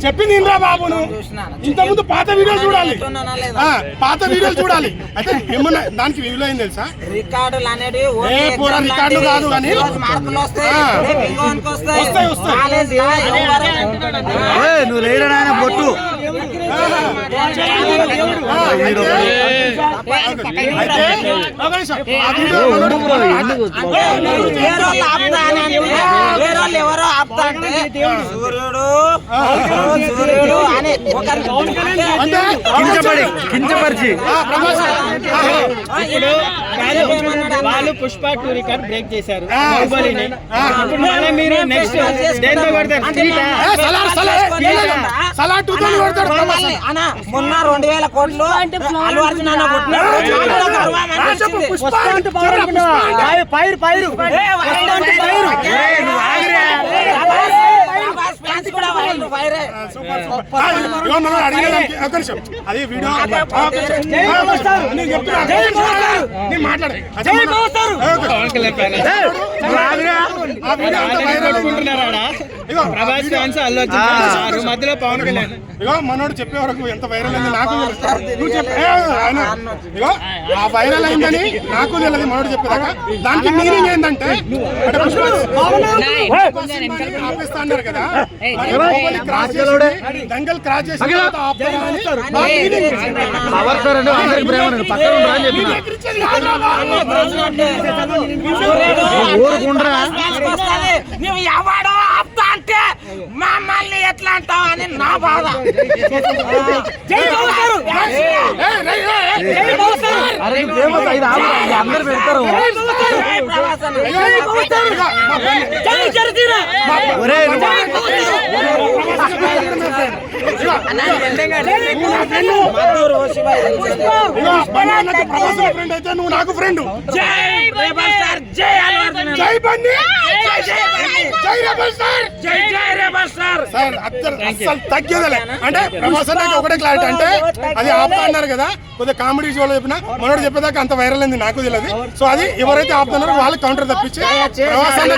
చెప్పింది ఇంద్రా బాబును ఇంతకుముందు పాత వీడియోలు చూడాలి, పాత వీడియోలు చూడాలి. అయితే ఏమన్నా దానికి వ్యూలో అయింది తెలుసా? రికార్డులు అనేవి రికార్డులు కాదు కానీ నువ్వు లేడా నాయన బొట్టు ఎవరో ఆపుతా అంటే సూర్యుడు సూర్యుడు అని కించపరిచి వాళ్ళు పుష్ప 2 రికార్డ్ బ్రేక్ చేశారు. మీరు నెక్స్ట్ మొన్న 2000 కోట్లు అల్లు అర్జున్ అన్న అది వీడియో ప్రభాస్ ఫ్యాన్స్ అల్లు అర్జున్ మధ్యలో పవన్ కళ్యాణ్ ఇగో మనోడు చెప్పే వరకు ఎంత వైరల్ అయింది నాకు నువ్వు ఇగో ఆ వైరల్ అయిందని నాకు తెలియదు మనోడు చెప్పేదాకా. దానికి మీనింగ్ ఏంటంటే ఆపేస్తా అన్నారు కదా, దంగల్ క్రాస్ చేసి నువ్వు ఎవడో ఆపుతా అంటే మమ్మల్ని ఎట్లా అంటావు అని నా బాధ. అందరు పెడతారు. అయితే నువ్వు నాకు ఫ్రెండ్. అసలు తగ్గేదలే అంటే ప్రభాస్ అన్నకి ఒకటే క్లారిటీ అంటే అది ఆపుతా అన్నారు కదా, కొద్దిగా కామెడీ షోలో చెప్పినా మనోడు చెప్పేదాకా అంత వైరల్ అయింది నాకు తెలియదు. సో అది ఎవరైతే ఆపుతున్నారో వాళ్ళకి కౌంటర్ తప్పించి ప్రభాస్ అన్న